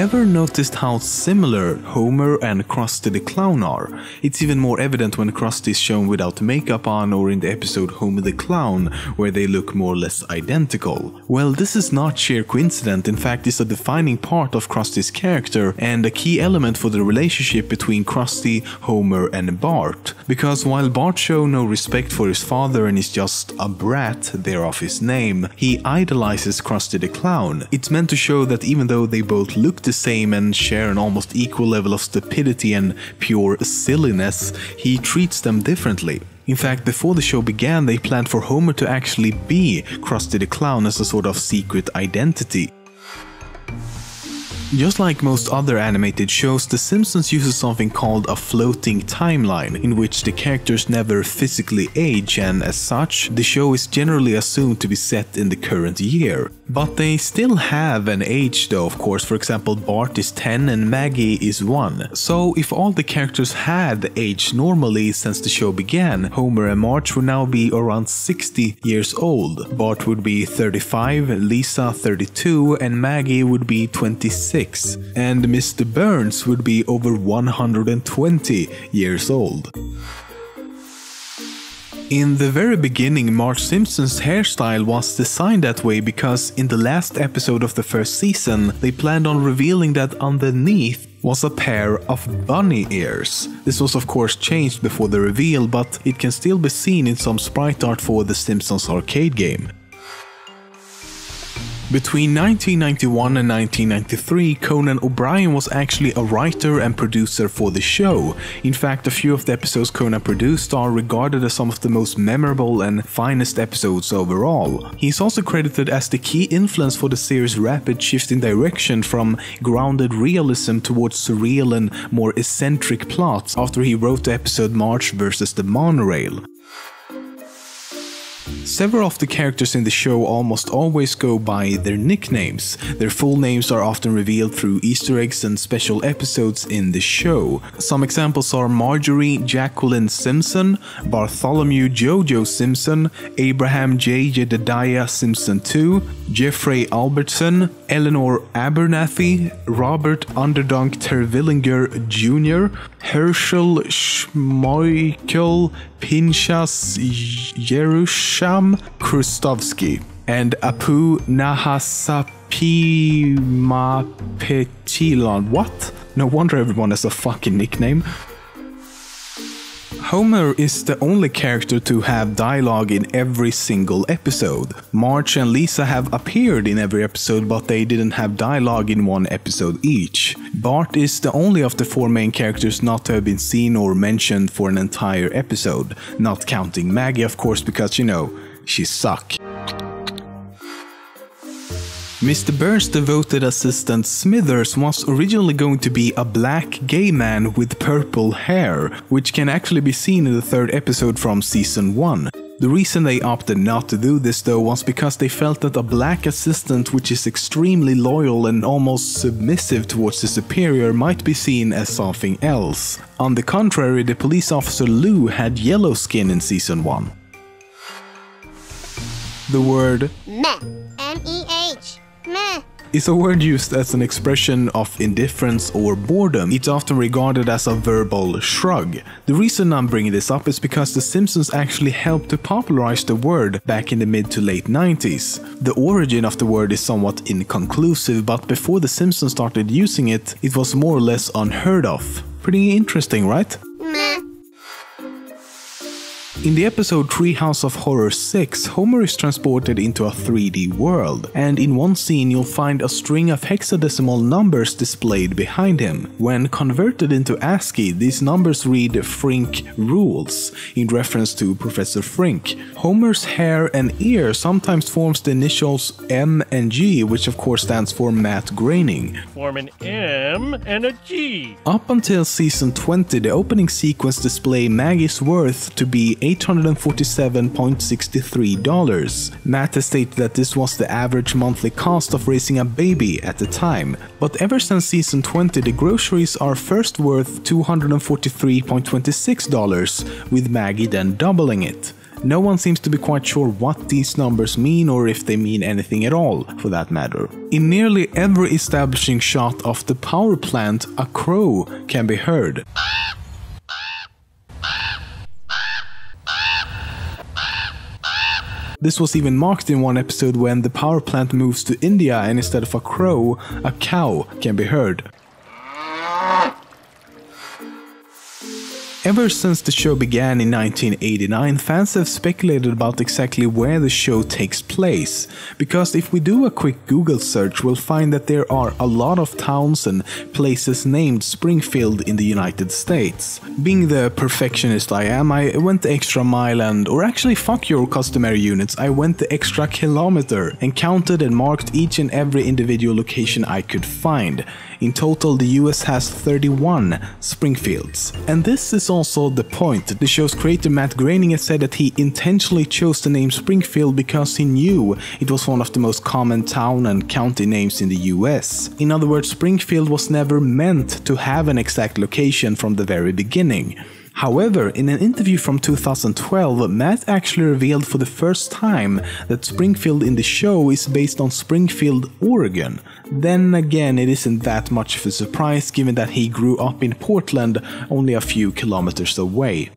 Ever noticed how similar Homer and Krusty the Clown are? It's even more evident when Krusty is shown without makeup on, or in the episode Homer the Clown, where they look more or less identical. Well, this is not sheer coincidence. In fact, it's a defining part of Krusty's character and a key element for the relationship between Krusty, Homer and Bart. Because while Bart shows no respect for his father and is just a brat, thereof his name, he idolizes Krusty the Clown. It's meant to show that even though they both look the same and share an almost equal level of stupidity and pure silliness, he treats them differently. In fact, before the show began, they planned for Homer to actually be Krusty the Clown as a sort of secret identity. Just like most other animated shows, The Simpsons uses something called a floating timeline, in which the characters never physically age, and as such, the show is generally assumed to be set in the current year. But they still have an age though, of course. For example, Bart is 10 and Maggie is 1. So if all the characters had aged normally since the show began, Homer and Marge would now be around 60 years old. Bart would be 35, Lisa 32, and Maggie would be 26. And Mr. Burns would be over 120 years old. In the very beginning, Marge Simpson's hairstyle was designed that way because in the last episode of the first season, they planned on revealing that underneath was a pair of bunny ears. This was of course changed before the reveal, but it can still be seen in some sprite art for the Simpsons arcade game. Between 1991 and 1993, Conan O'Brien was actually a writer and producer for the show. In fact, a few of the episodes Conan produced are regarded as some of the most memorable and finest episodes overall. He's also credited as the key influence for the series' rapid shift in direction from grounded realism towards surreal and more eccentric plots after he wrote the episode Marge vs. the Monorail. Several of the characters in the show almost always go by their nicknames. Their full names are often revealed through Easter eggs and special episodes in the show. Some examples are Marjorie Jacqueline Simpson, Bartholomew Jojo Simpson, Abraham J. Jedediah Simpson II, Jeffrey Albertson, Eleanor Abernathy, Robert Underdunk Terwilliger Jr., Herschel Schmeichel Pinchas Jerusham Krustovsky, and Apu Nahasapimapetilan. What? No wonder everyone has a fucking nickname. Homer is the only character to have dialogue in every single episode. Marge and Lisa have appeared in every episode, but they didn't have dialogue in one episode each. Bart is the only of the four main characters not to have been seen or mentioned for an entire episode. Not counting Maggie, of course, because, you know, she sucks. Mr. Burns' devoted assistant Smithers was originally going to be a black gay man with purple hair, which can actually be seen in the third episode from season 1. The reason they opted not to do this though was because they felt that a black assistant which is extremely loyal and almost submissive towards the superior might be seen as something else. On the contrary, the police officer Lou had yellow skin in season 1. The word meh, M-E-H. Meh is a word used as an expression of indifference or boredom. It's often regarded as a verbal shrug. The reason I'm bringing this up is because The Simpsons actually helped to popularize the word back in the mid to late 90s. The origin of the word is somewhat inconclusive, but before The Simpsons started using it, it was more or less unheard of. Pretty interesting, right? Meh. In the episode Treehouse of Horror 6, Homer is transported into a 3D world, and in one scene you'll find a string of hexadecimal numbers displayed behind him. When converted into ASCII, these numbers read Frink Rules, in reference to Professor Frink. Homer's hair and ear sometimes forms the initials M and G, which of course stands for Matt Groening. Form an M and a G. Up until season 20, the opening sequence display Maggie's worth to be $847.63. Matt has stated that this was the average monthly cost of raising a baby at the time, but ever since season 20 the groceries are first worth $243.26, with Maggie then doubling it. No one seems to be quite sure what these numbers mean or if they mean anything at all, for that matter. In nearly every establishing shot of the power plant, a crow can be heard. This was even marked in one episode when the power plant moves to India and instead of a crow, a cow can be heard. Ever since the show began in 1989, fans have speculated about exactly where the show takes place, because if we do a quick Google search, we'll find that there are a lot of towns and places named Springfield in the United States. Being the perfectionist I am, I went the extra mile and, or actually fuck your customary units, I went the extra kilometer and counted and marked each and every individual location I could find. In total, the US has 31 Springfields. And this is also the point. The show's creator Matt Groening has said that he intentionally chose the name Springfield because he knew it was one of the most common town and county names in the US. In other words, Springfield was never meant to have an exact location from the very beginning. However, in an interview from 2012, Matt actually revealed for the first time that Springfield in the show is based on Springfield, Oregon. Then again, it isn't that much of a surprise given that he grew up in Portland, only a few kilometers away.